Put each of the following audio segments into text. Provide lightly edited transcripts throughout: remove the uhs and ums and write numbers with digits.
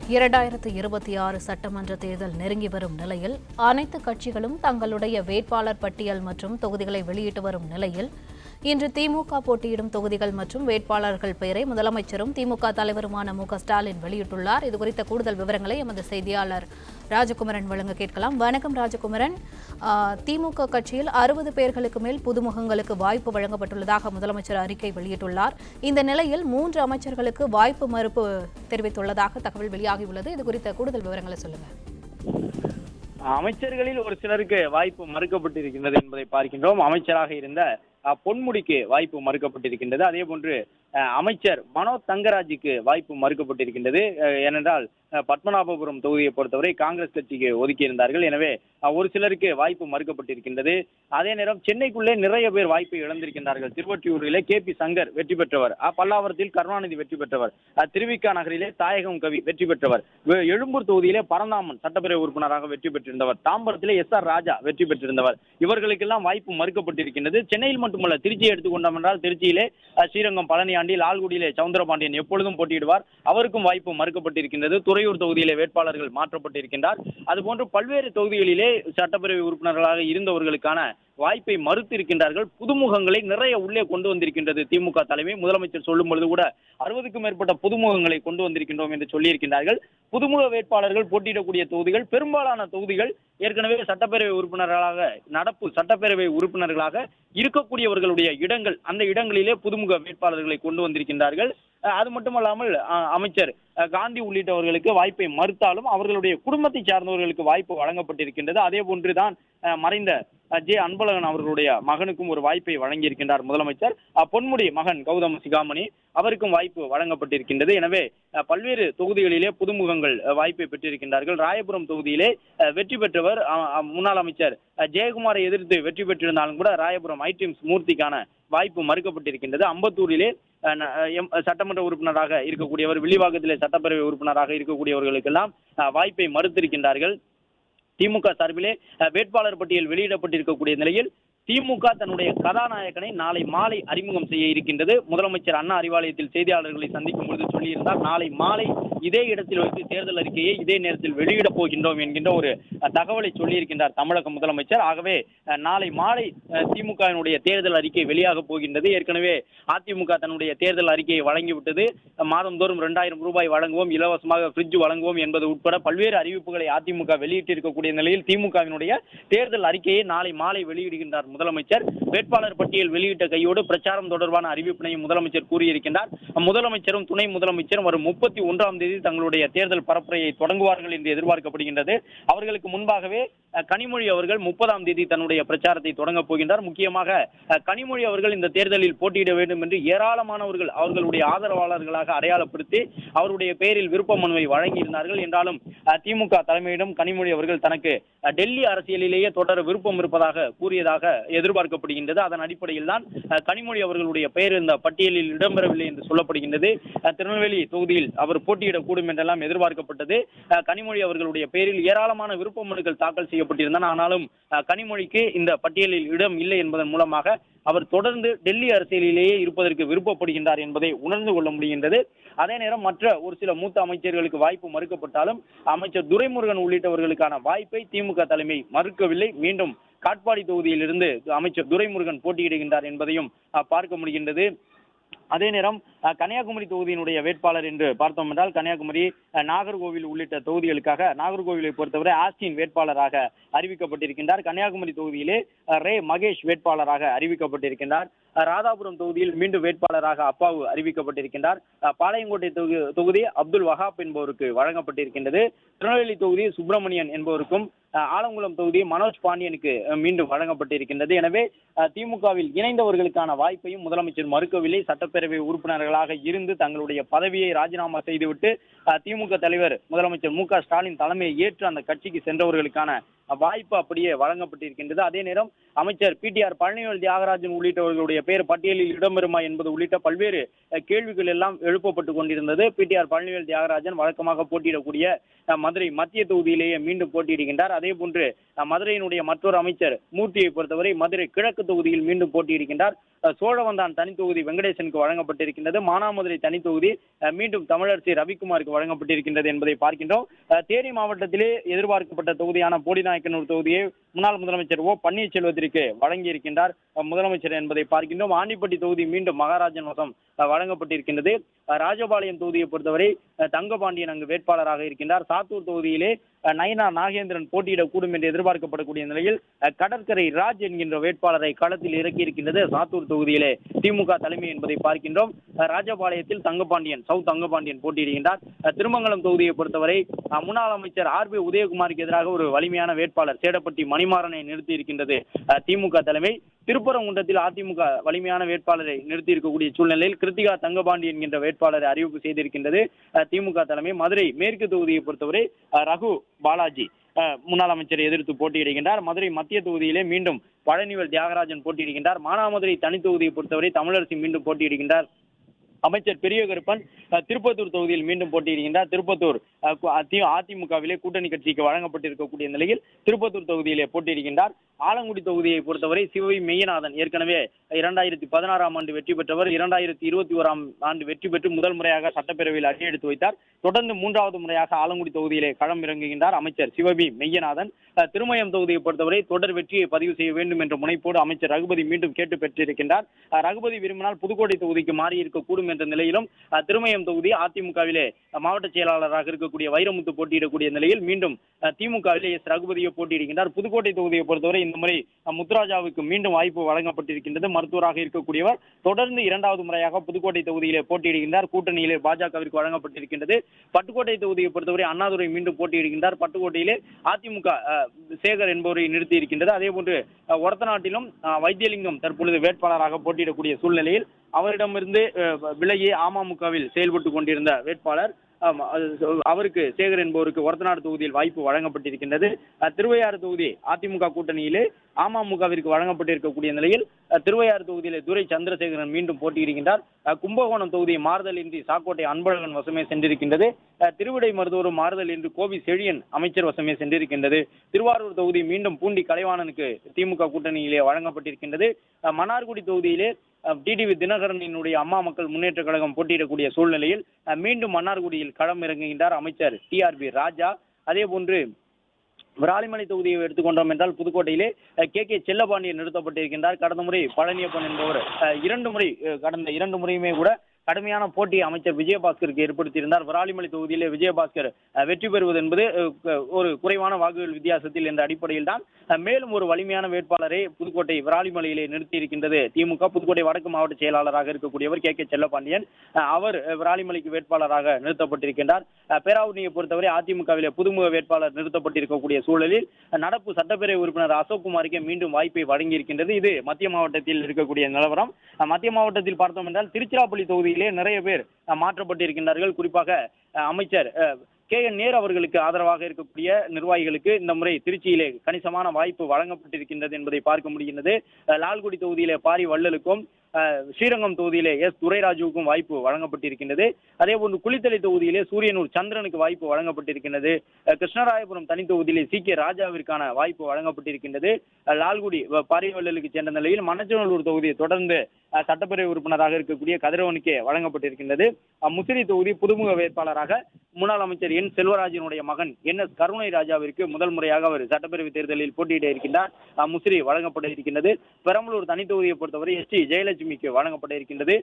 2026 சட்டமன்ற தேர்தல் நெருங்கி வரும் நிலையில் அனைத்து கட்சிகளும் தங்களுடைய வேட்பாளர் பட்டியல் மற்றும் தொகுதிகளை வெளியிட்டு வரும் நிலையில் இன்று திமுக போட்டியிடும் தொகுதிகள் மற்றும் வேட்பாளர்கள் பெயரை முதலமைச்சரும் திமுக தலைவருமான மு.க.ஸ்டாலின் வெளியிட்டுள்ளார். இதுகுறித்த கூடுதல் விவரங்களை எமது செய்தியாளர் ராஜகுமரன் வழங்க கேட்கலாம். வணக்கம் ராஜகுமரன். திமுக கட்சியில் 60 பேர்களுக்கு மேல் புதுமுகங்களுக்கு வாய்ப்பு வழங்கப்பட்டுள்ளதாக முதலமைச்சர் அறிக்கை வெளியிட்டுள்ளார். இந்த நிலையில் 3 அமைச்சர்களுக்கு வாய்ப்பு மறுப்பு தெரிவித்துள்ளதாக தகவல் வெளியாகியுள்ளது. இதுகுறித்த கூடுதல் விவரங்களை சொல்லுங்கள். அமைச்சர்களில் ஒரு சிலருக்கு வாய்ப்பு மறுக்கப்பட்டிருக்கின்றது என்பதை பார்க்கின்றோம். அமைச்சராக இருந்த பொன்முடிக்கு வாய்ப்பு மறுக்கப்பட்டிருக்கின்றது. அதே போன்று அமைச்சர் மனோ தங்கராஜுக்கு வாய்ப்பு மறுக்கப்பட்டிருக்கின்றது. ஏனென்றால் பத்மநாபபுரம் தொகுதியை பொறுத்தவரை காங்கிரஸ் கட்சிக்கு ஒதுக்கியிருந்தார்கள். எனவே ஒரு சிலருக்கு வாய்ப்பு மறுக்கப்பட்டிருக்கின்றது. அதே நேரம் சென்னைக்குள்ளே நிறைய பேர் வாய்ப்பை இழந்திருக்கின்றார்கள். திருவொற்றியூரிலே KP சங்கர் வெற்றி பெற்றவர், பல்லாவரத்தில் கருணாநிதி வெற்றி பெற்றவர், திருவிக நகரிலே தாயகம் கவி வெற்றி பெற்றவர், எழும்பூர் தொகுதியிலே பரந்தாமன் சட்டப்பேரவை உறுப்பினராக வெற்றி பெற்றிருந்தவர், தாம்பரத்திலே SR ராஜா வெற்றி பெற்றிருந்தவர். இவர்களுக்கெல்லாம் வாய்ப்பு மறுக்கப்பட்டிருக்கின்றது. சென்னையில் மட்டுமல்ல, திருச்சியை எடுத்துக்கொண்டோம் என்றால் திருச்சியிலே ஸ்ரீரங்கம் பழனியாண்டி, லால்குடியிலே சவுந்தரபாண்டியன் எப்பொழுதும் போட்டியிடுவார், அவருக்கும் வாய்ப்பு மறுக்கப்பட்டிருக்கின்றது. துறையூர் தொகுதியிலே வேட்பாளர்கள் மாற்றப்பட்டிருக்கின்றார். அதுபோன்று பல்வேறு தொகுதிகளிலே சட்டப்பேரவை உறுப்பினர்களாக இருந்தவர்களுக்கான வாய்ப்பை மறுத்து இருக்கின்றார்கள். புதுமுகங்களை நிறைய உள்ளே கொண்டு வந்திருக்கின்றது திமுக தலைமை. முதலமைச்சர் சொல்லும் பொழுது கூட 60க்கும் மேற்பட்ட புதுமுகங்களை கொண்டு வந்திருக்கின்றோம் என்று சொல்லியிருக்கின்றார்கள். புதுமுக வேட்பாளர்கள் போட்டியிடக்கூடிய தொகுதிகள், பெரும்பாலான தொகுதிகள் ஏற்கனவே சட்டப்பேரவை உறுப்பினர்களாக, நடப்பு சட்டப்பேரவை உறுப்பினர்களாக இருக்கக்கூடியவர்களுடைய இடங்கள், அந்த இடங்களிலே புதுமுக வேட்பாளர்களை கொண்டு வந்திருக்கின்றார்கள். அது மட்டுமல்லாமல் அமைச்சர் காந்தி உள்ளிட்டவர்களுக்கு வாய்ப்பை மறுத்தாலும் அவர்களுடைய குடும்பத்தை சார்ந்தவர்களுக்கு வாய்ப்பு வழங்கப்பட்டிருக்கின்றது. அதே போன்றுதான் மறைந்த அன்பழகன் அவர்களுடைய மகனுக்கும் ஒரு வாய்ப்பை வழங்கியிருக்கின்றார் முதலமைச்சர். பொன்முடி மகன் கௌதம் சிகாமணி, அவருக்கும் வாய்ப்பு வழங்கப்பட்டிருக்கின்றது. எனவே பல்வேறு தொகுதிகளிலே புதுமுகங்கள் வாய்ப்பை பெற்றிருக்கின்றார்கள். ராயபுரம் தொகுதியிலே வெற்றி பெற்றவர் முன்னாள் அமைச்சர் ஜெயக்குமாரை எதிர்த்து வெற்றி பெற்றிருந்தாலும் கூட ராயபுரம் ஐடிஎம்ஸ் மூர்த்திக்கான வாய்ப்பு மறுக்கப்பட்டிருக்கின்றது. அம்பத்தூரிலே சட்டமன்ற உறுப்பினராக இருக்கக்கூடியவர், வில்லிவாக்கத்திலே சட்டப்பேரவை உறுப்பினராக இருக்கக்கூடியவர்களுக்கெல்லாம் வாய்ப்பை மறுத்திருக்கின்றார்கள். திமுக சார்பிலே வேட்பாளர் பட்டியல் வெளியிடப்பட்டிருக்கக்கூடிய நிலையில் திமுக தன்னுடைய கதாநாயகனை நாளை மாலை அறிமுகம் செய்ய இருக்கின்றது. முதலமைச்சர் அண்ணா அறிவாலயத்தில் செய்தியாளர்களை சந்திக்கும் பொழுது சொல்லியிருந்தார், நாளை மாலை இதே இடத்தில் வைத்து தேர்தல் அறிக்கையை இதே நேரத்தில் வெளியிடப் போகின்றோம் என்கின்ற ஒரு தகவலை சொல்லியிருக்கின்றார் தமிழக முதலமைச்சர். ஆகவே நாளை மாலை திமுகவினுடைய தேர்தல் அறிக்கை வெளியாக போகின்றது. ஏற்கனவே அதிமுக தன்னுடைய தேர்தல் அறிக்கையை வழங்கிவிட்டது. மாதந்தோறும் 2000 ரூபாய் வழங்குவோம், இலவசமாக ஃப்ரிட்ஜ் வழங்குவோம் என்பது உட்பட பல்வேறு அறிவிப்புகளை அதிமுக வெளியிட்டிருக்கக்கூடிய நிலையில் திமுகவினுடைய தேர்தல் அறிக்கையை நாளை மாலை வெளியிடுகின்றார் முதலமைச்சர். வேட்பாளர் பட்டியல் வெளியிட்ட கையோடு பிரச்சாரம் தொடர்பான அறிவிப்பினையும் முதலமைச்சர் கூறியிருக்கின்றார். முதலமைச்சரும் துணை முதலமைச்சரும் வரும் 31ஆம் தேதி தங்களுடைய தேர்தல் பரப்புரையை தொடங்குவார்கள் என்று எதிர்பார்க்கப்படுகின்றது. அவர்களுக்கு முன்பாகவே கனிமொழி அவர்கள் 30ஆம் தேதி தன்னுடைய பிரச்சாரத்தை தொடங்கப் போகின்றார். முக்கியமாக கனிமொழி அவர்கள் இந்த தேர்தலில் போட்டியிட வேண்டும் என்று ஏராளமானவர்கள் அவர்களுடைய ஆதரவாளர்களாக அடையாளப்படுத்தி அவருடைய பெயரில் விருப்ப மனுவை வழங்கியிருந்தார்கள். என்றாலும் திமுக தலைமையிடம் கனிமொழி அவர்கள் தனக்கு டெல்லி அரசியலிலேயே தொடர விருப்பம் இருப்பதாக கூறியதாக எதிர்பார்க்கப்படுகின்றது. அதன் அடிப்படையில் தான் கனிமொழி அவர்களுடைய பெயர் இந்த பட்டியலில் இடம்பெறவில்லை என்று சொல்லப்படுகின்றது. திருநெல்வேலி தொகுதியில் அவர் போட்டியிடக்கூடும் என்றெல்லாம் எதிர்பார்க்கப்பட்டது. கனிமொழி அவர்களுடைய பெயரில் ஏராளமான விருப்ப மனுக்கள் தாக்கல் செய்யப்பட்டிருந்தன. ஆனாலும் கனிமொழிக்கு இந்த பட்டியலில் இடம் இல்லை என்பதன் மூலமாக அவர் தொடர்ந்து டெல்லி அரசியலிலேயே இருப்பதற்கு விருப்பப்படுகின்றார் என்பதை உணர்ந்து கொள்ள முடிகின்றது. அதே நேரம் மற்ற ஒரு சில மூத்த அமைச்சர்களுக்கு வாய்ப்பு மறுக்கப்பட்டாலும் அமைச்சர் துரைமுருகன் உள்ளிட்டவர்களுக்கான வாய்ப்பை திமுக தலைமை மறுக்கவில்லை. மீண்டும் காட்பாடி தொகுதியில் இருந்து அமைச்சர் துரைமுருகன் போட்டியிடுகின்றார் என்பதையும் பார்க்க முடிகின்றது. அதே நேரம் கன்னியாகுமரி தொகுதியினுடைய வேட்பாளர் என்று பார்த்தோம் என்றால் கன்னியாகுமரி, நாகர்கோவில் உள்ளிட்ட தொகுதிகளுக்காக நாகர்கோவிலை பொறுத்தவரை ஆஸ்டின் வேட்பாளராக அறிவிக்கப்பட்டிருக்கின்றார். கன்னியாகுமரி தொகுதியிலே ரே மகேஷ் வேட்பாளராக அறிவிக்கப்பட்டிருக்கின்றார். ராதாபுரம் தொகுதியில் மீண்டும் வேட்பாளராக அப்பாவு அறிவிக்கப்பட்டிருக்கின்றார். பாளையங்கோட்டை தொகுதி அப்துல் வஹாப் என்பவருக்கு வழங்கப்பட்டிருக்கின்றது. திருநெல்வேலி தொகுதி சுப்பிரமணியன் என்பவருக்கும், ஆலங்குளம் தொகுதி மனோஜ் பாண்டியனுக்கு மீண்டும் வழங்கப்பட்டிருக்கின்றது. எனவே திமுகவில் இணைந்தவர்களுக்கான வாய்ப்பையும் முதலமைச்சர் மறுக்கவில்லை. சட்டப்பேரவை உறுப்பினர்களாக இருந்து தங்களுடைய பதவியை ராஜினாமா செய்துவிட்டு திமுக தலைவர் முதலமைச்சர் மு.க.ஸ்டாலின் தலைமையை ஏற்று அந்த கட்சிக்கு சென்றவர்களுக்கான வாய்ப்பு அப்படியே வழங்கப்பட்டிருக்கின்றது. அதே நேரம் அமைச்சர் பிடிஆர் பழனிவேல் தியாகராஜன் உள்ளிட்டவர்களுடைய பெயர் பட்டியலில் இடம்பெறுமா என்பது உள்ளிட்ட பல்வேறு கேள்விகள் எல்லாம் எழுப்பப்பட்டு கொண்டிருந்தது. பிடிஆர் பழனிவேல் தியாகராஜன் வழக்கமாக போட்டியிடக்கூடிய மதுரை மத்திய தொகுதியிலேயே மீண்டும் போட்டியிடுகின்றார். அதே போன்று மதுரையினுடைய மற்றொரு அமைச்சர் மூர்த்தியை பொறுத்தவரை மதுரை கிழக்கு தொகுதியில் மீண்டும் போட்டியிடுகின்றார். சோழவந்தான் தனி தொகுதி வெங்கடேசனுக்கு வழங்கப்பட்டிருக்கின்றது. மானாமதுரை தனி தொகுதி மீண்டும் தமிழரசி ரவிக்குமாருக்கு வழங்கப்பட்டிருக்கின்றது என்பதை பார்க்கின்றோம். தேனி மாவட்டத்திலே எதிர்பார்க்கப்பட்ட தொகுதியான போடிநாயக்கனூர் தொகுதியை முன்னாள் முதலமைச்சர் ஓ பன்னீர்செல்வத்திற்கு வழங்கியிருக்கின்றார் முதலமைச்சர் என்பதை பார்க்கின்றோம். ஆண்டிப்பட்டி தொகுதி மீண்டும் மகாராஜன் வசம் வழங்கப்பட்டிருக்கின்றது. ராஜபாளையம் தொகுதியை பொறுத்தவரை தங்கபாண்டியன் அங்கு வேட்பாளராக இருக்கின்றார். சாத்தூர் தொகுதியிலே நயினா நாகேந்திரன் போட்டியிடக்கூடும் என்று எதிர்பார்க்கப்படக்கூடிய நிலையில் கடற்கரை ராஜ் என்கின்ற வேட்பாளரை களத்தில் இறக்கியிருக்கின்றது சாத்தூர் தொகுதியிலே திமுக தலைமை என்பதை பார்க்கின்றோம். ராஜபாளையத்தில் தங்கபாண்டியன் போட்டியிடுகின்றார். திருமங்கலம் தொகுதியை பொறுத்தவரை முன்னாள் அமைச்சர் ஆர்பி உதயகுமாருக்கு எதிராக ஒரு வலிமையான வேட்பாளர் சேடப்பட்டி மணிமாறனை நிறுத்தி இருக்கின்றது திமுக தலைமை. திருப்பரங்குன்றத்தில் அதிமுக வலிமையான வேட்பாளரை நிறுத்தி இருக்கக்கூடிய சூழ்நிலையில் கிருத்திகா தங்கபாண்டி என்கின்ற வேட்பாளரை அறிவிப்பு செய்திருக்கின்றது திமுக தலைமை. மதுரை மேற்கு தொகுதியை பொறுத்தவரை ரகு பாலாஜி முன்னாள் அமைச்சரை எதிர்த்து போட்டியிடுகின்றார். மதுரை மத்திய தொகுதியிலே மீண்டும் பழனிவேல் தியாகராஜன் போட்டியிடுகின்றார். மானாமதுரை தனி தொகுதியை பொறுத்தவரை தமிழரசி மீண்டும் போட்டியிடுகின்றார். அமைச்சர் பெரிய கருப்பன் திருப்பத்தூர் தொகுதியில் மீண்டும் போட்டியிடுகின்றார். திருப்பத்தூர் அதிமுகவிலே கூட்டணி கட்சிக்கு வழங்கப்பட்டிருக்கக்கூடிய நிலையில் திருப்பத்தூர் தொகுதியிலே போட்டியிடுகின்றார். ஆலங்குடி தொகுதியை பொறுத்தவரை சிவவி மெய்யநாதன் ஏற்கனவே 2016ஆம் ஆண்டு வெற்றி பெற்றவர். 2021ஆம் ஆண்டு வெற்றி பெற்று முதல் முறையாக சட்டப்பேரவையில் அடியெடுத்து வைத்தார். தொடர்ந்து 3வது முறையாக ஆலங்குடி தொகுதியிலே களம் இறங்குகின்றார் அமைச்சர் சிவவி மெய்யநாதன். திருமயம் தொகுதியை பொறுத்தவரை தொடர் வெற்றியை பதிவு செய்ய வேண்டும் என்ற முனைப்போடு அமைச்சர் ரகுபதி மீண்டும் கேட்டு பெற்றிருக்கின்றார். ரகுபதி விரும்பினால் புதுக்கோட்டை தொகுதிக்கு மாறி இருக்கக்கூடும் என்ற நிலையிலும் திருமயம் தொகுதி அதிமுகவிலே மாவட்ட செயலாளராக இருக்கக்கூடிய வைரமுத்து போட்டியிடக்கூடிய நிலையில் மீண்டும் திமுகவிலே எஸ் ரகுபதியை போட்டியிடுகின்றார். புதுக்கோட்டை தொகுதியை பொறுத்தவரை இந்த முறை முத்துராஜாவுக்கு மீண்டும் வாய்ப்பு வழங்கப்பட்டிருக்கின்றது. மருத்துவராக இருக்கக்கூடியவர் தொடர்ந்து 2வது முறையாக புதுக்கோட்டை தொகுதியிலே போட்டியிடுகின்றார். கூட்டணியிலே பாஜகவிற்கு வழங்கப்பட்டிருக்கின்றது. பட்டுக்கோட்டை தொகுதியை பொறுத்தவரை அண்ணாதுரை மீண்டும் போட்டியிடுகின்றார். பட்டுக்கோட்டையிலே அதிமுக சேகர் என்பவரை நிறுத்தி இருக்கின்றது. அதே போன்று ஒரத்தநாட்டிலும் வைத்தியலிங்கம் தற்பொழுது வேட்பாளராக போட்டியிடக்கூடிய சூழ்நிலையில் அவரிடமிருந்து விலகி அமமுகவில் செயல்பட்டு கொண்டிருந்த வேட்பாளர் அவருக்கு சேகர் என்பவருக்கு ஒரத்தநாடு தொகுதியில் வாய்ப்பு வழங்கப்பட்டிருக்கின்றது. திருவையாறு தொகுதி அதிமுக கூட்டணியிலே அமமுகவிற்கு வழங்கப்பட்டிருக்கக்கூடிய நிலையில் திருவையாறு தொகுதியிலே துரை சந்திரசேகரன் மீண்டும் போட்டியிடுகின்றார். கும்பகோணம் தொகுதி மாறுதல் இன்றி சாக்கோட்டை அன்பழகன் வசமே சென்றிருக்கின்றது. திருவிடை மருதூரும் மாறுதல் இன்றி கோவி செழியன் அமைச்சர் வசமே சென்றிருக்கின்றது. திருவாரூர் தொகுதி மீண்டும் பூண்டி கலைவாணனுக்கு திமுக கூட்டணியிலே வழங்கப்பட்டிருக்கின்றது. மன்னார்குடி தொகுதியிலே டிடிவி தினகரனினுடைய அம்மா மக்கள் முன்னேற்ற கழகம் போட்டியிடக்கூடிய சூழ்நிலையில் மீண்டும் மன்னார்குடியில் களம் இறங்குகின்றார் அமைச்சர் டிஆர்பி ராஜா. அதே போன்று விராலிமலை தொகுதியை எடுத்துக்கொண்டோம் என்றால் புதுக்கோட்டையிலே கே செல்லபாண்டியன் நிறுத்தப்பட்டிருக்கின்றார். கடந்த முறை பழனியப்பன் என்பவர் கடந்த இரண்டு முறையுமே கூட கடுமையான போட்டியை அமைச்சர் விஜயபாஸ்கருக்கு ஏற்படுத்தியிருந்தார். விராலிமலை தொகுதியிலே விஜயபாஸ்கர் வெற்றி பெறுவது என்பது ஒரு குறைவான வாக்குகள் வித்தியாசத்தில் என்ற அடிப்படையில் தான் மேலும் ஒரு வலிமையான வேட்பாளரை புதுக்கோட்டை விராலிமலையிலே நிறுத்தி இருக்கின்றது திமுக. புதுக்கோட்டை வடக்கு மாவட்ட செயலாளராக இருக்கக்கூடியவர் கே செல்லபாண்டியன் அவர் விராலிமலைக்கு வேட்பாளராக நிறுத்தப்பட்டிருக்கின்றார். பேராவூரணியை பொறுத்தவரை அதிமுகவிலே புதுமுக வேட்பாளர் நிறுத்தப்பட்டிருக்கக்கூடிய சூழலில் நடப்பு சட்டப்பேரவை உறுப்பினர் அசோக்குமாருக்கு மீண்டும் வாய்ப்பை வழங்கியிருக்கின்றது. இது மத்திய மாவட்டத்தில் இருக்கக்கூடிய நிலவரம். மத்திய மாவட்டத்தில் பார்த்தோம் என்றால் திருச்சிராப்பள்ளி தொகுதியிலே நிறைய பேர் மாற்றப்பட்டிருக்கின்றார்கள். குறிப்பாக அமைச்சர் KN நேரு அவர்களுக்கு ஆதரவாக இருக்கக்கூடிய நிர்வாகிகளுக்கு இந்த முறை திருச்சியிலே கணிசமான வாய்ப்பு வழங்கப்பட்டிருக்கின்றது என்பதை பார்க்க முடிகின்றது. லால்குடி தொகுதியிலே பாரி வள்ளலுக்கும் ஸ்ரீரங்கம் தொகுதியிலே எஸ் துரைராஜுவுக்கும் வாய்ப்பு வழங்கப்பட்டிருக்கின்றது. அதே போன்று குளித்தலை தொகுதியிலே சூரியனூர் சந்திரனுக்கு வாய்ப்பு வழங்கப்பட்டிருக்கின்றது. கிருஷ்ணராயபுரம் தனி தொகுதியிலே CK ராஜாவிற்கான வாய்ப்பு வழங்கப்பட்டிருக்கின்றது. லால்குடி பாரிவள்ளலுக்கு சென்ற நிலையில் மணச்சநல்லூர் தொகுதியை தொடர்ந்து சட்டப்பேரவை உறுப்பினராக இருக்கக்கூடிய கதிரவனுக்கே வழங்கப்பட்டிருக்கின்றது. முசிறி தொகுதி புதுமுக வேட்பாளராக முன்னாள் அமைச்சர் என் செல்வராஜனுடைய மகன் NS கருணை ராஜாவிற்கு முதல் முறையாக அவர் சட்டப்பேரவை தேர்தலில் போட்டியிட இருக்கின்றார். முசிறி வழங்கப்பட இருக்கின்றது. பெரம்பலூர் தனி தொகுதியை பொறுத்தவரை ST ஜெயலட்சுமிக்கு வழங்கப்பட இருக்கின்றது.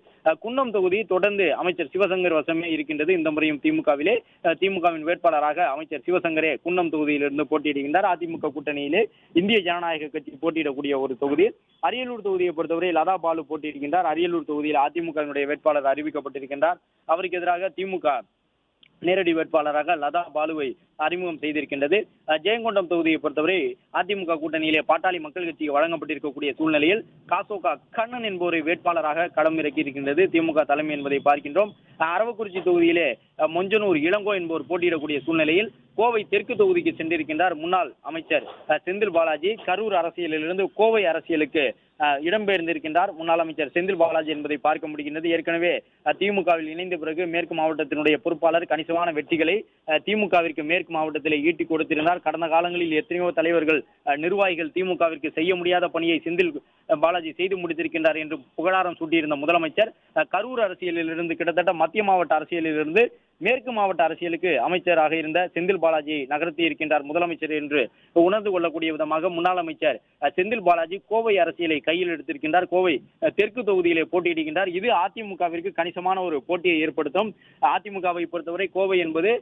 குன்னம் தொகுதி தொடர்ந்து அமைச்சர் சிவசங்கர் வசமே இருக்கின்றது. இந்த முறையும் திமுகவின் வேட்பாளராக அமைச்சர் சிவசங்கரே குன்னம் தொகுதியிலிருந்து போட்டியிடுகின்றார். அதிமுக கூட்டணியிலே இந்திய ஜனநாயக கட்சி போட்டியிடக்கூடிய ஒரு தொகுதி. அரியலூர் தொகுதியை பொறுத்தவரை லதா பாலு போட்டியிடுகின்றார். அரியலூர் தொகுதியில் அதிமுகவினுடைய வேட்பாளர் அறிவிக்கப்பட்டிருக்கின்றார். அவருக்கு எதிராக திமுக நேரடி வேட்பாளராக லதா பாலுவை அறிமுகம் செய்திருக்கின்றது. ஜெயங்கொண்டம் தொகுதியை பொறுத்தவரை அதிமுக கூட்டணியிலே பாட்டாளி மக்கள் கட்சிக்கு வழங்கப்பட்டிருக்கக்கூடிய சூழ்நிலையில் காசோகா கண்ணன் என்பவரை வேட்பாளராக களம் இறக்கியிருக்கின்றது திமுக தலைமை என்பதை பார்க்கின்றோம். அரவக்குறிச்சி தொகுதியிலே மொஞ்சனூர் இளங்கோ என்பவர் போட்டியிடக்கூடிய சூழ்நிலையில் கோவை தெற்கு தொகுதிக்கு சென்றிருக்கின்றார் முன்னாள் அமைச்சர் செந்தில் பாலாஜி. கரூர் அரசியலிலிருந்து கோவை அரசியலுக்கு இடம்பெயர்ந்திருக்கின்றார் முன்னாள் அமைச்சர் செந்தில் பாலாஜி என்பதை பார்க்க முடிகின்றது. ஏற்கனவே திமுகவில் இணைந்த பிறகு மேற்கு மாவட்டத்தினுடைய பொறுப்பாளர் கணிசமான வெற்றிகளை திமுகவிற்கு மேற்கு மாவட்டத்திலே ஈட்டி கொடுத்திருந்தார். கடந்த காலங்களில் எத்தனையோ தலைவர்கள் நிர்வாகிகள் திமுகவிற்கு செய்ய முடியாத பணியை செந்தில் பாலாஜி செய்து முடித்திருக்கின்றார் என்று புகழாரம் சூட்டியிருந்த முதலமைச்சர் கரூர் அரசியலில் இருந்து கிட்டத்தட்ட மத்திய மாவட்ட அரசியலில் இருந்து மேற்கு மாவட்ட அரசியலுக்கு அமைச்சராக இருந்த செந்தில் பாலாஜியை நகர்த்தி இருக்கின்றார் முதலமைச்சர் என்று உணர்ந்து கொள்ளக்கூடிய விதமாக முன்னாள் அமைச்சர் செந்தில் பாலாஜி கோவை அரசியலை கையில் எடுத்திருக்கின்றார். கோவை தெற்கு தொகுதியிலே போட்டியிடுகின்றார். இது அதிமுகவிற்கு கணிசமான ஒரு போட்டியை ஏற்படுத்தும். அதிமுகவை பொறுத்தவரை கோவை என்பது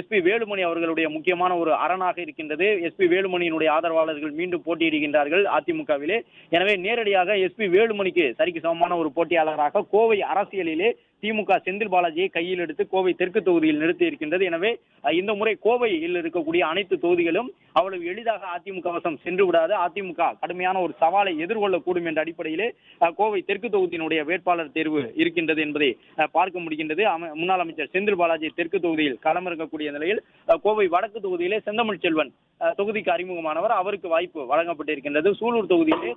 SP வேலுமணி அவர்களுடைய முக்கியமான ஒரு அரணாக இருக்கின்றது. SP வேலுமணியினுடைய ஆதரவாளர்கள் மீண்டும் போட்டியிடுகின்றார்கள் அதிமுகவிலே. எனவே நேரடியாக SP வேலுமணிக்கு சரிக்கு சமமான ஒரு போட்டியாளராக கோவை அரசியலிலே திமுக செந்தில் பாலாஜியை கையில் எடுத்து கோவை தெற்கு தொகுதியில் நிறுத்தி இருக்கின்றது. எனவே இந்த முறை கோவையில் இருக்கக்கூடிய அனைத்து தொகுதிகளும் அவ்வளவு எளிதாக அதிமுக வசம் சென்று விடாது. அதிமுக கடுமையான ஒரு சவாலை எதிர்கொள்ளக்கூடும் என்ற அடிப்படையிலே கோவை தெற்கு தொகுதியினுடைய வேட்பாளர் தேர்வு இருக்கின்றது என்பதை பார்க்க முடிகின்றது. முன்னாள் அமைச்சர் செந்தில் பாலாஜி தெற்கு தொகுதியில் களமிறங்கக்கூடிய நிலையில் கோவை வடக்கு தொகுதியிலே செந்தமிழ் செல்வன் தொகுதிக்கு அறிமுகமானவர், அவருக்கு வாய்ப்பு வழங்கப்பட்டிருக்கின்றது. சூலூர் தொகுதியிலே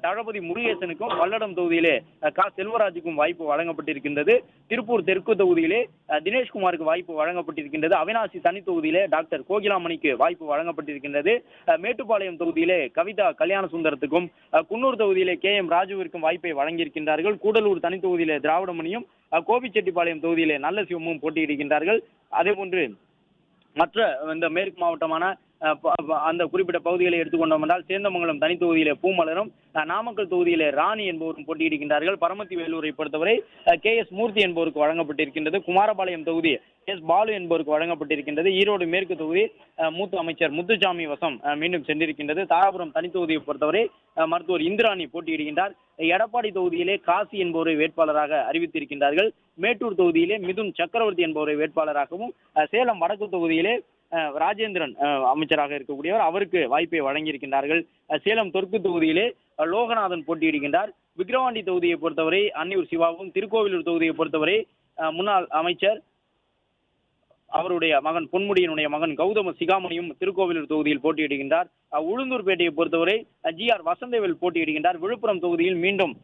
தளபதி முருகேசனுக்கும், பல்லடம் தொகுதியிலே செல்வராஜுக்கும் வாய்ப்பு வழங்கப்பட்டிருக்கின்றது. திருப்பூர் தெற்கு தொகுதியிலே தினேஷ்குமாருக்கு வாய்ப்பு வழங்கப்பட்டிருக்கின்றது. அவினாசி தனி தொகுதியிலே டாக்டர் கோகிலாமணிக்கு வாய்ப்பு வழங்கப்பட்டிருக்கின்றது. மேட்டுப்பாளையம் தொகுதியிலே கவிதா கல்யாண சுந்தரத்துக்கும், குன்னூர் தொகுதியிலே KM ராஜுவிற்கும் வாய்ப்பை வழங்கியிருக்கின்றார்கள். கூடலூர் தனி தொகுதியிலே திராவிடமணியும், கோபிச்செட்டிப்பாளையம் தொகுதியிலே நல்ல சிவமும் போட்டியிடுகின்றார்கள். அதே போன்று மற்ற இந்த மேற்கு மாவட்டமான அந்த குறிப்பிட்ட பகுதிகளை எடுத்துக்கொண்டோம் என்றால் சேந்தமங்கலம் தனி தொகுதியிலே பூமலரும், நாமக்கல் தொகுதியிலே ராணி என்பவரும் போட்டியிடுகின்றார்கள். பரமத்தி வேலூரை பொறுத்தவரை KS மூர்த்தி என்பவருக்கு வழங்கப்பட்டிருக்கின்றது. குமாரபாளையம் தொகுதி S பாலு என்பவருக்கு வழங்கப்பட்டிருக்கின்றது. ஈரோடு மேற்கு தொகுதி மூத்த அமைச்சர் முத்துசாமி வசம் மீண்டும் சென்றிருக்கின்றது. தாராபுரம் தனி தொகுதியை பொறுத்தவரை மருத்துவர் இந்திராணி போட்டியிடுகின்றார். எடப்பாடி தொகுதியிலே காசி என்பவரை வேட்பாளராக அறிவித்திருக்கின்றார்கள். மேட்டூர் தொகுதியிலே மிதுன் சக்கரவர்த்தி என்பவரை வேட்பாளராகவும், சேலம் வடக்கு தொகுதியிலே ராஜேந்திரன் அமைச்சராக இருக்கக்கூடியவர், அவருக்கு வாய்ப்பை வழங்கியிருக்கின்றார்கள். சேலம் தெற்கு தொகுதியிலே லோகநாதன் போட்டியிடுகின்றார். விக்கிரவாண்டி தொகுதியை பொறுத்தவரை அன்னியூர் சிவாவும், திருக்கோவிலூர் தொகுதியை பொறுத்தவரை முன்னாள் அமைச்சர் அவருடைய மகன் பொன்முடியினுடைய மகன் கௌதம சிகாமணியும் திருக்கோவிலூர் தொகுதியில் போட்டியிடுகின்றார். உளுந்தூர்பேட்டையை பொறுத்தவரை GR வசந்தவேல் போட்டியிடுகின்றார். விழுப்புரம் தொகுதியில் மீண்டும்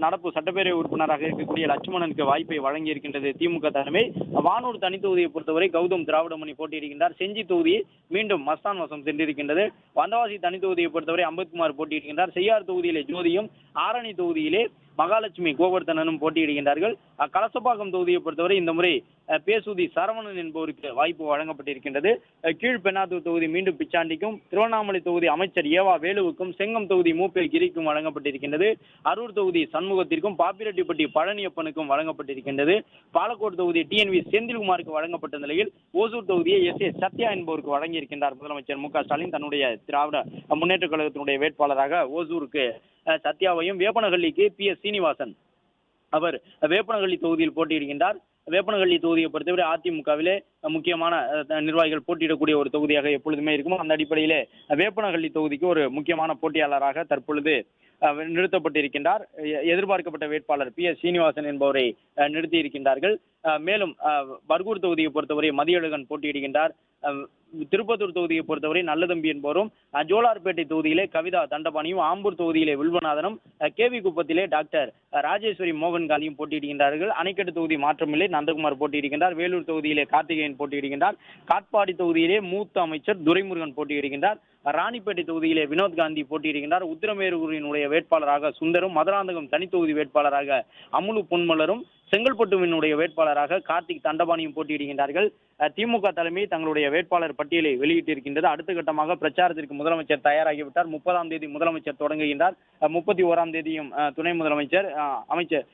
நடப்பு சட்டப்பேரவை உறுப்பினராக இருக்கக்கூடிய லட்சுமணனுக்கு வாய்ப்பை வழங்கியிருக்கின்றது திமுக தலைமை. வானூர் தனி தொகுதியை பொறுத்தவரை கௌதம் திராவிடமணி போட்டியிடுகின்றார். செஞ்சி தொகுதி மீண்டும் மஸ்தான் வசம் சென்றிருக்கின்றது. வந்தவாசி தனி தொகுதியை பொறுத்தவரை அம்பத்குமார் போட்டியிடுகின்றார். செய்யார் தொகுதியிலே ஜோதியும், ஆரணி தொகுதியிலே மகாலட்சுமி கோவர்தனனும் போட்டியிடுகின்றார்கள். கலசப்பாக்கம் தொகுதியை பொறுத்தவரை இந்த முறை பேசுதி சரவணன் என்பவருக்கு வாய்ப்பு வழங்கப்பட்டிருக்கின்றது. கீழ்பெண்ணாத்தூர் தொகுதி மீண்டும் பிச்சாண்டிக்கும், திருவண்ணாமலை தொகுதி அமைச்சர் ஏவா வேலுவுக்கும், செங்கம் தொகுதி மூப்பேல் கிரிக்கும் வழங்கப்பட்டிருக்கின்றது. அரூர் தொகுதி சண்முகத்திற்கும், பாப்பிரெட்டிப்பட்டி பழனியப்பனுக்கும் வழங்கப்பட்டிருக்கின்றது. பாலக்கோடு தொகுதி TNV செந்தில்குமாருக்கு வழங்கப்பட்ட நிலையில் ஓசூர் தொகுதியை SA சத்யா என்பவருக்கு வழங்கியிருக்கின்றார் முதலமைச்சர் MK ஸ்டாலின் தன்னுடைய திராவிட முன்னேற்ற கழகத்தினுடைய வேட்பாளராக ஓசூருக்கு சத்யாவையும், வேப்பனஹள்ளிக்கு PS சீனிவாசன் அவர் வேப்பனஹள்ளி தொகுதியில் போட்டியிடுகின்றார். வேப்பனஹள்ளி தொகுதியை பொறுத்தவரை அதிமுகவிலே முக்கியமான நிர்வாகிகள் போட்டியிடக்கூடிய ஒரு தொகுதியாக எப்பொழுதுமே இருக்கும். அந்த அடிப்படையிலே வேப்பனஹள்ளி தொகுதிக்கு ஒரு முக்கியமான போட்டியாளராக தற்பொழுது நிறுத்தப்பட்டிருக்கின்றார். எதிர்பார்க்கப்பட்ட வேட்பாளர் PS சீனிவாசன் என்பவரை நிறுத்தி இருக்கின்றார்கள். மேலும் பர்கூர் தொகுதியை பொறுத்தவரை மதியழகன் போட்டியிடுகின்றார். திருப்பத்தூர் தொகுதியை பொறுத்தவரை நல்லதம்பி என்பவரும், ஜோலார்பேட்டை தொகுதியிலே கவிதா தண்டபாணியும், ஆம்பூர் தொகுதியிலே வில்வநாதனும், KV குப்பத்திலே டாக்டர் ராஜேஸ்வரி மோகன் காந்தியும் போட்டியிடுகின்றார்கள். அணைக்கட்டு தொகுதி மாற்றமில்லை, நந்தகுமார் போட்டியிடுகின்றார். வேலூர் தொகுதியிலே கார்த்திகேயன் போட்டியிடுகின்றார். காட்பாடி தொகுதியிலே மூத்த அமைச்சர் துரைமுருகன் போட்டியிடுகின்றார். ராணிப்பேட்டை தொகுதியிலே வினோத் காந்தி போட்டியிடுகின்றார். உத்திரமேரூரினுடைய வேட்பாளராக சுந்தரும், மதுராந்தகம் தனி தொகுதி வேட்பாளராக அமுலு பொன்மலரும், செங்கல்பட்டுவினுடைய வேட்பாளராக கார்த்திக் தண்டபாணியும் போட்டியிடுகின்றார்கள். திமுக தலைமை தங்களுடைய வேட்பாளர் பட்டியலை வெளியிட்டிருக்கின்றது. அடுத்த கட்டமாக பிரச்சாரத்திற்கு முதலமைச்சர் தயாராகிவிட்டார். 30ஆம் தேதி முதலமைச்சர் தொடங்குகின்றார். 31ஆம் தேதியும் துணை முதலமைச்சர் அமைச்சர்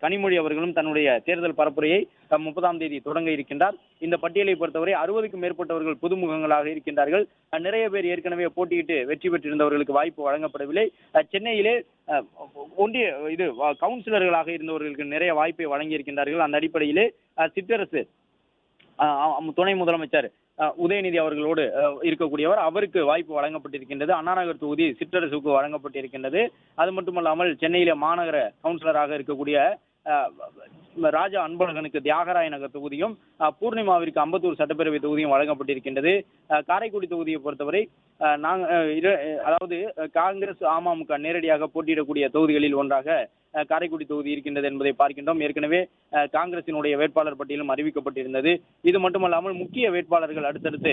கனிமொழி அவர்களும் தன்னுடைய தேர்தல் பரப்புரையை 30ஆம் தேதி தொடங்க இருக்கின்றார். இந்த பட்டியலை பொறுத்தவரை 60க்கும் மேற்பட்டவர்கள் புதுமுகங்களாக இருக்கின்றார்கள். நிறைய பேர் ஏற்கனவே போட்டியிட்டு வெற்றி பெற்றிருந்தவர்களுக்கு வாய்ப்பு வழங்கப்படவில்லை. சென்னையிலே ஒன்றிய கவுன்சிலர்களாக இருந்தவர்களுக்கு நிறைய வாய்ப்பை வழங்கி இருக்கின்றார்கள். அந்த அடிப்படையிலே சிற்றரசு துணை முதலமைச்சர் உதயநிதி அவர்களோடு இருக்கக்கூடியவர், அவருக்கு வாய்ப்பு வழங்கப்பட்டிருக்கின்றது. அண்ணாநகர் தொகுதி சிற்றரசுக்கு வழங்கப்பட்டிருக்கின்றது. அது மட்டுமல்லாமல் சென்னையில மாநகர கவுன்சிலராக இருக்கக்கூடிய ராஜா அன்பழகனுக்கு தியாகராய நகர் தொகுதியும், பூர்ணிமாவிற்கு அம்பத்தூர் சட்டப்பேரவை தொகுதியும் வழங்கப்பட்டிருக்கின்றது. காரைக்குடி தொகுதியை பொறுத்தவரை அதாவது காங்கிரஸ் அமமுக நேரடியாக போட்டியிடக்கூடிய தொகுதிகளில் ஒன்றாக காரைக்குடி தொகுதி இருக்கின்றது என்பதை பார்க்கின்றோம். ஏற்கனவே காங்கிரசினுடைய வேட்பாளர் பட்டியலும் அறிவிக்கப்பட்டிருந்தது. இது மட்டுமல்லாமல் முக்கிய வேட்பாளர்கள் அடுத்தடுத்து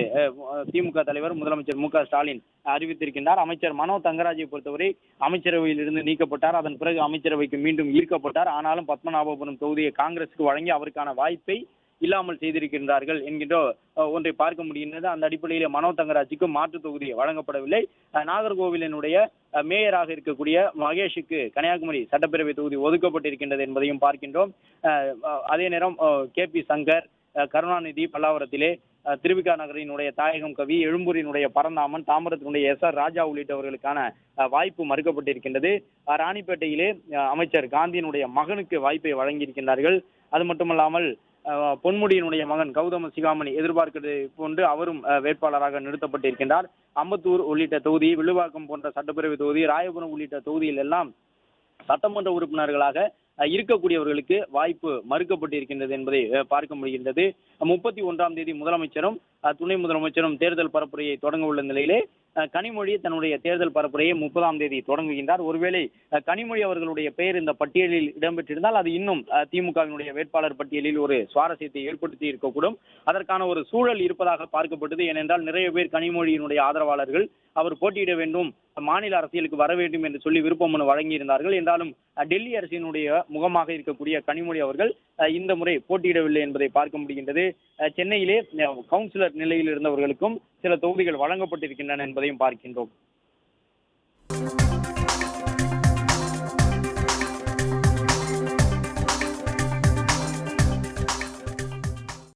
திமுக தலைவர் முதலமைச்சர் மு.க.ஸ்டாலின் அறிவித்திருக்கின்றார். அமைச்சர் மனோ தங்கராஜை பொறுத்தவரை அமைச்சரவையில் இருந்து நீக்கப்பட்டார். அதன் பிறகு அமைச்சரவைக்கு மீண்டும் ஈர்க்கப்பட்டார். ஆனாலும் பத்மநாபபுரம் தொகுதியை காங்கிரசுக்கு வழங்கி அவருக்கான வாய்ப்பை இல்லாமல் செய்திருக்கின்றார்கள் என்கின்ற ஒன்றை பார்க்க முடிகின்றது. அந்த அடிப்படையிலே மனோ தங்கராஜுக்கு மாற்று தொகுதி வழங்கப்படவில்லை. நாகர்கோவிலினுடைய மேயராக இருக்கக்கூடிய மகேஷுக்கு கன்னியாகுமரி சட்டப்பேரவை தொகுதி ஒதுக்கப்பட்டிருக்கின்றது என்பதையும் பார்க்கின்றோம். அதே நேரம் KP சங்கர், கருணாநிதி பல்லாவரத்திலே, திருவிகா நகரினுடைய தாயகம் கவி, எழும்பூரினுடைய பரந்தாமன், தாம்பரத்தினுடைய SR ராஜா உள்ளிட்டவர்களுக்கான வாய்ப்பு மறுக்கப்பட்டிருக்கின்றது. ராணிப்பேட்டையிலே அமைச்சர் காந்தியினுடைய மகனுக்கு வாய்ப்பை வழங்கியிருக்கின்றார்கள். அது மட்டுமல்லாமல் பொன்முடியினுடைய மகன் கௌதம சிகாமணி எதிர்பார்க்கிறது போன்று அவரும் வேட்பாளராக நிறுத்தப்பட்டிருக்கின்றார். அம்பத்தூர் உள்ளிட்ட தொகுதி, விழுவாக்கம் போன்ற சட்டப்பேரவை தொகுதி, ராயபுரம் உள்ளிட்ட தொகுதியில் எல்லாம் சட்டமன்ற உறுப்பினர்களாக இருக்கக்கூடியவர்களுக்கு வாய்ப்பு மறுக்கப்பட்டிருக்கின்றது என்பதை பார்க்க முடிகின்றது. 31ஆம் தேதி முதலமைச்சரும் துணை முதலமைச்சரும் தேர்தல் பரப்புரையை தொடங்க உள்ள நிலையிலே கனிமொழி தன்னுடைய தேர்தல் பரப்புரையை 30ஆம் தேதி தொடங்குகின்றார். ஒருவேளை கனிமொழி அவர்களுடைய பெயர் இந்த பட்டியலில் இடம்பெற்றிருந்தால் அது இன்னும் திமுகவினுடைய வேட்பாளர் பட்டியலில் ஒரு சுவாரஸ்யத்தை ஏற்படுத்தி இருக்கக்கூடும். அதற்கான ஒரு சூழல் இருப்பதாக பார்க்கப்பட்டது. ஏனென்றால் நிறைய பேர் கனிமொழியினுடைய ஆதரவாளர்கள் அவர் போட்டியிட வேண்டும், மாநில அரசியலுக்கு வர வேண்டும் என்று சொல்லி விருப்ப மனு வழங்கியிருந்தார்கள். என்றாலும் டெல்லி அரசினுடைய முகமாக இருக்கக்கூடிய கனிமொழி அவர்கள் இந்த முறை போட்டியிடவில்லை என்பதை பார்க்க முடிகின்றது. சென்னையிலே கவுன்சிலர் நிலையில் இருந்தவர்களுக்கும் சில தொகுதிகள் வழங்கப்பட்டிருக்கின்றன என்பதையும் பார்க்கின்றோம்.